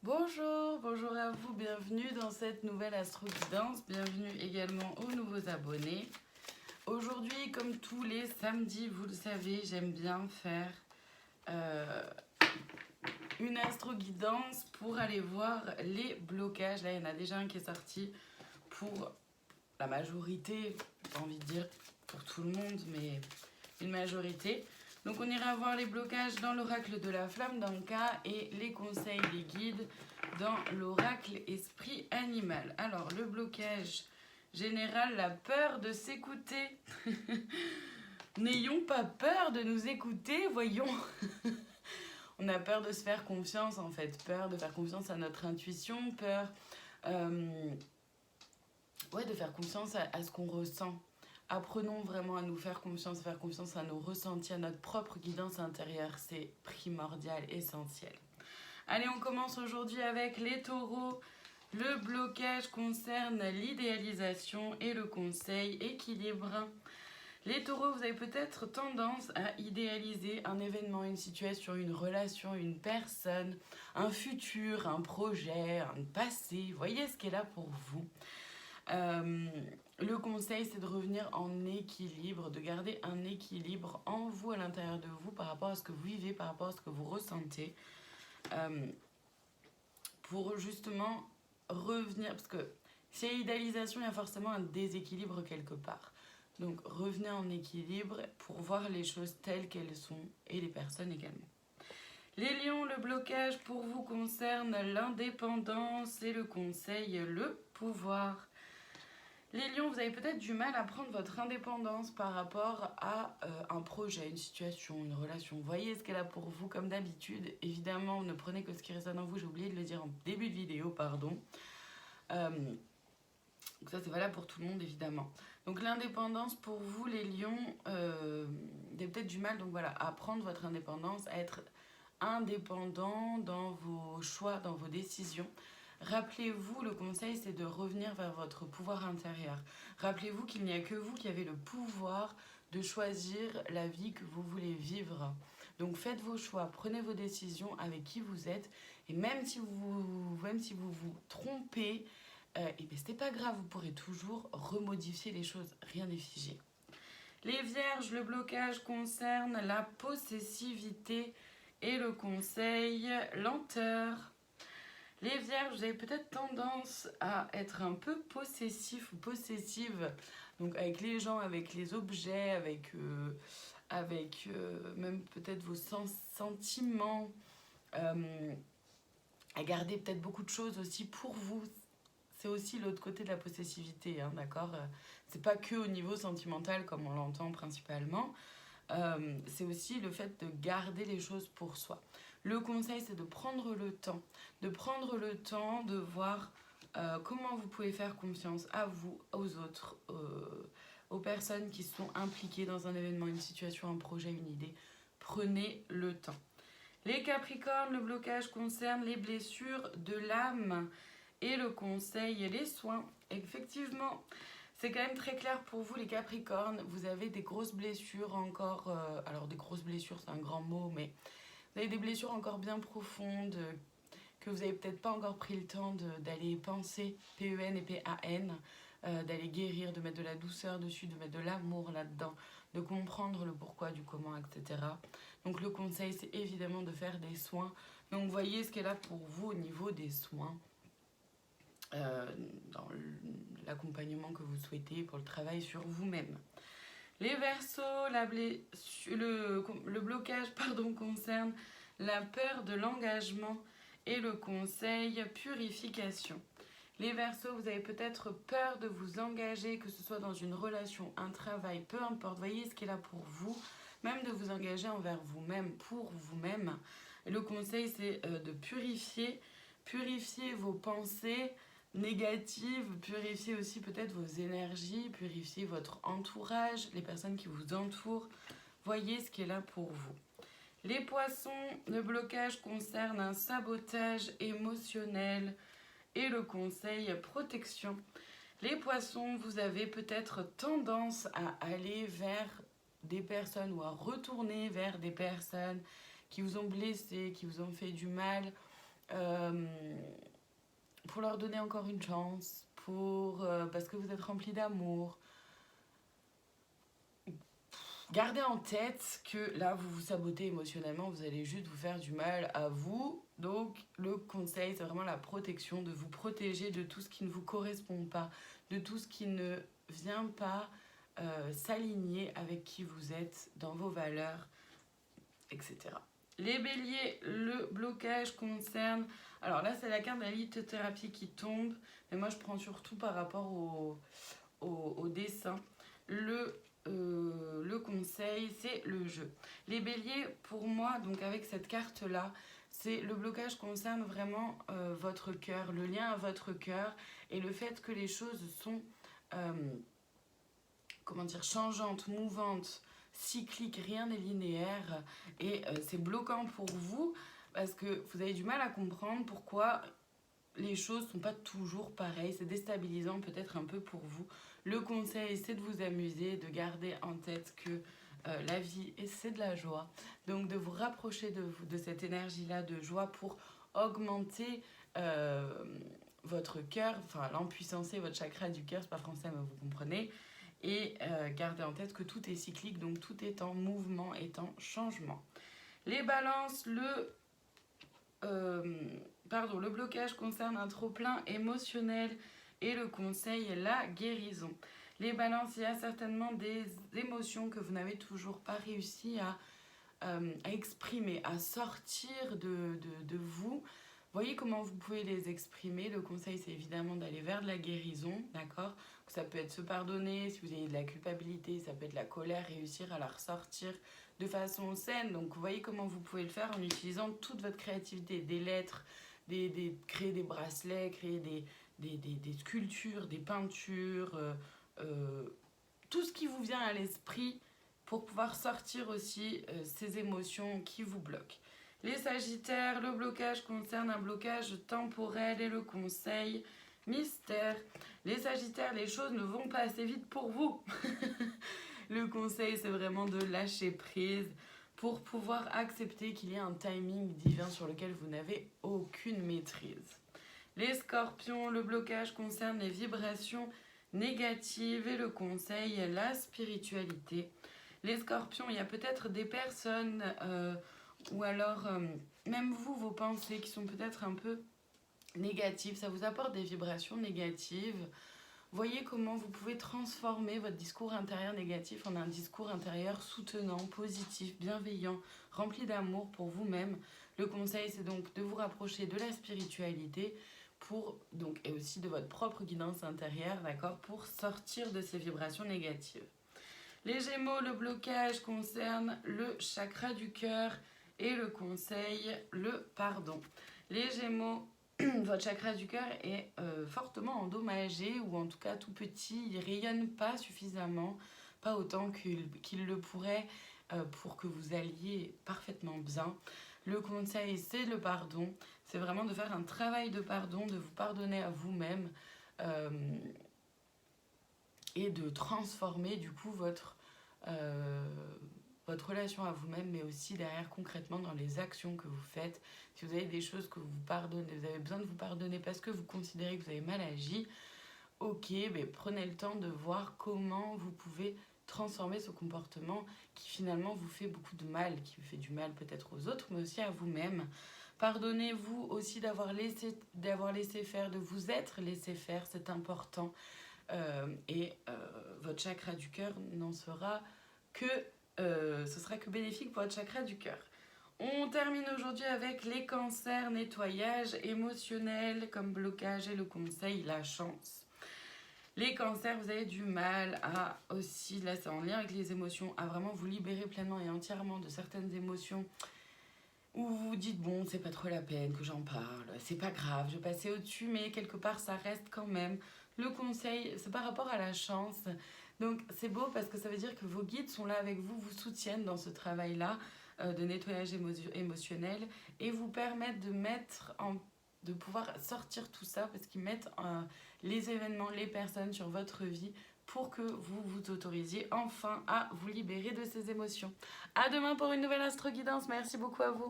Bonjour à vous, bienvenue dans cette nouvelle astro-guidance, bienvenue également aux nouveaux abonnés. Aujourd'hui, comme tous les samedis, vous le savez, j'aime bien faire une astro-guidance pour aller voir les blocages. Là, il y en a déjà un qui est sorti pour la majorité, j'ai pas envie de dire pour tout le monde, mais une majorité. Donc on ira voir les blocages dans l'oracle de la flamme dans le cas et les conseils des guides dans l'oracle esprit animal. Alors le blocage général, la peur de s'écouter. N'ayons pas peur de nous écouter, voyons. On a peur de se faire confiance en fait, peur de faire confiance à notre intuition, peur de faire confiance à ce qu'on ressent. Apprenons vraiment à nous faire confiance à nos ressentis, à notre propre guidance intérieure. C'est primordial, essentiel. Allez, on commence aujourd'hui avec les taureaux. Le blocage concerne l'idéalisation et le conseil équilibre. Les taureaux, vous avez peut-être tendance à idéaliser un événement, une situation, une relation, une personne, un futur, un projet, un passé. Voyez ce qui est là pour vous. Le conseil, c'est de revenir en équilibre, de garder un équilibre en vous, à l'intérieur de vous, par rapport à ce que vous vivez, par rapport à ce que vous ressentez, pour justement revenir, parce que s'il y a idéalisation, il y a forcément un déséquilibre quelque part. Donc revenez en équilibre pour voir les choses telles qu'elles sont, et les personnes également. Les lions, le blocage pour vous concerne l'indépendance et le conseil, le pouvoir. Les lions, vous avez peut-être du mal à prendre votre indépendance par rapport à un projet, une situation, une relation. Voyez ce qu'elle a pour vous, comme d'habitude. Évidemment, ne prenez que ce qui résonne en vous. J'ai oublié de le dire en début de vidéo, pardon. Donc ça, c'est valable pour tout le monde, évidemment. Donc l'indépendance, pour vous, les lions, vous avez peut-être du mal donc, voilà, à prendre votre indépendance, à être indépendant dans vos choix, dans vos décisions. Rappelez-vous, le conseil, c'est de revenir vers votre pouvoir intérieur. Rappelez-vous qu'il n'y a que vous qui avez le pouvoir de choisir la vie que vous voulez vivre. Donc faites vos choix, prenez vos décisions avec qui vous êtes. Et même si vous vous trompez, et bien c'est pas grave, vous pourrez toujours remodifier les choses, rien n'est figé. Les vierges, le blocage concerne la possessivité et le conseil lenteur. Les vierges, vous avez peut-être tendance à être un peu possessif ou possessive, donc avec les gens, avec les objets, avec même peut-être vos sentiments, à garder peut-être beaucoup de choses aussi pour vous. C'est aussi l'autre côté de la possessivité, hein, d'accord. C'est pas que au niveau sentimental comme on l'entend principalement, c'est aussi le fait de garder les choses pour soi. Le conseil, c'est de prendre le temps de voir comment vous pouvez faire confiance à vous, aux autres, aux personnes qui sont impliquées dans un événement, une situation, un projet, une idée. Prenez le temps. Les Capricornes, le blocage concerne les blessures de l'âme et le conseil et les soins. Effectivement, c'est quand même très clair pour vous les Capricornes. Vous avez des grosses blessures encore. Alors des grosses blessures, c'est un grand mot, mais vous avez des blessures encore bien profondes que vous n'avez peut-être pas encore pris le temps d'aller penser, P-E-N et P-A-N, d'aller guérir, de mettre de la douceur dessus, de mettre de l'amour là-dedans, de comprendre le pourquoi, du comment, etc. Donc le conseil, c'est évidemment de faire des soins. Donc voyez ce qu'elle a pour vous au niveau des soins. Dans l'accompagnement que vous souhaitez pour le travail sur vous-même. Les Verseaux, le blocage concerne la peur de l'engagement et le conseil purification. Les Verseaux, vous avez peut-être peur de vous engager, que ce soit dans une relation, un travail, peu importe. Voyez ce qui est là pour vous, même de vous engager envers vous-même, pour vous-même. Et le conseil, c'est de purifier vos pensées négatives, purifier aussi peut-être vos énergies, purifier votre entourage, les personnes qui vous entourent. Voyez ce qui est là pour vous. Les poissons, le blocage concerne un sabotage émotionnel et le conseil protection. Les poissons, vous avez peut-être tendance à aller vers des personnes ou à retourner vers des personnes qui vous ont blessé, qui vous ont fait du mal, pour leur donner encore une chance, parce que vous êtes rempli d'amour. Gardez en tête que là, vous vous sabotez émotionnellement, vous allez juste vous faire du mal à vous. Donc, le conseil, c'est vraiment la protection, de vous protéger de tout ce qui ne vous correspond pas, de tout ce qui ne vient pas s'aligner avec qui vous êtes, dans vos valeurs, etc. Les béliers, le blocage concerne... Alors là, c'est la carte de la lithothérapie qui tombe, mais moi, je prends surtout par rapport au dessin. Le conseil, c'est le jeu. Les béliers, pour moi, donc avec cette carte-là, c'est le blocage concerne vraiment votre cœur, le lien à votre cœur et le fait que les choses sont, changeantes, mouvantes, cycliques, rien n'est linéaire et c'est bloquant pour vous parce que vous avez du mal à comprendre pourquoi les choses ne sont pas toujours pareilles, c'est déstabilisant peut-être un peu pour vous. Le conseil, c'est de vous amuser, de garder en tête que la vie, c'est de la joie. Donc de vous rapprocher de cette énergie-là de joie pour augmenter votre cœur, enfin l'empuissancer, votre chakra du cœur, c'est pas français mais vous comprenez. Et gardez en tête que tout est cyclique, donc tout est en mouvement, est en changement. Les balances, le blocage concerne un trop-plein émotionnel et le conseil est la guérison. Les balances, il y a certainement des émotions que vous n'avez toujours pas réussi à exprimer, à sortir de vous. Voyez comment vous pouvez les exprimer. Le conseil, c'est évidemment d'aller vers de la guérison, d'accord? Ça peut être se pardonner, si vous avez de la culpabilité, ça peut être la colère, réussir à la ressortir de façon saine. Donc, vous voyez comment vous pouvez le faire en utilisant toute votre créativité, des lettres, créer des bracelets, créer des sculptures, des peintures, tout ce qui vous vient à l'esprit pour pouvoir sortir aussi ces émotions qui vous bloquent. Les sagittaires, le blocage concerne un blocage temporel et le conseil mystère. Les sagittaires, les choses ne vont pas assez vite pour vous. Le conseil, c'est vraiment de lâcher prise pour pouvoir accepter qu'il y a un timing divin sur lequel vous n'avez aucune maîtrise. Les scorpions, le blocage concerne les vibrations négatives et le conseil est la spiritualité. Les scorpions, il y a peut-être des personnes ou alors même vous, vos pensées qui sont peut-être un peu négatives, ça vous apporte des vibrations négatives. Voyez comment vous pouvez transformer votre discours intérieur négatif en un discours intérieur soutenant, positif, bienveillant, rempli d'amour pour vous-même. Le conseil, c'est donc de vous rapprocher de la spiritualité et aussi de votre propre guidance intérieure, d'accord, pour sortir de ces vibrations négatives. Les Gémeaux, le blocage concerne le chakra du cœur et le conseil, le pardon. Les Gémeaux, votre chakra du cœur est fortement endommagé ou en tout cas tout petit, il ne rayonne pas suffisamment, pas autant qu'il le pourrait pour que vous alliez parfaitement bien. Le conseil, c'est le pardon, c'est vraiment de faire un travail de pardon, de vous pardonner à vous-même et de transformer du coup votre relation à vous-même, mais aussi derrière concrètement dans les actions que vous faites. Si vous avez des choses que vous pardonnez, vous avez besoin de vous pardonner parce que vous considérez que vous avez mal agi, ok, mais prenez le temps de voir comment vous pouvez transformer ce comportement qui finalement vous fait beaucoup de mal, qui vous fait du mal peut-être aux autres, mais aussi à vous-même. Pardonnez-vous aussi d'avoir laissé faire, de vous être laissé faire, c'est important. Votre chakra du cœur n'en sera que... ce sera que bénéfique pour votre chakra du cœur. On termine aujourd'hui avec les cancers, nettoyage émotionnel comme blocage et le conseil, la chance. Les cancers, vous avez du mal à aussi, là c'est en lien avec les émotions, à vraiment vous libérer pleinement et entièrement de certaines émotions où vous vous dites bon c'est pas trop la peine que j'en parle, c'est pas grave, je vais passer au-dessus, mais quelque part ça reste quand même. Le conseil, c'est par rapport à la chance. Donc c'est beau parce que ça veut dire que vos guides sont là avec vous, vous soutiennent dans ce travail-là de nettoyage émotionnel et vous permettent de pouvoir sortir tout ça parce qu'ils mettent les événements, les personnes sur votre vie pour que vous vous autorisiez enfin à vous libérer de ces émotions. À demain pour une nouvelle astro-guidance. Merci beaucoup à vous.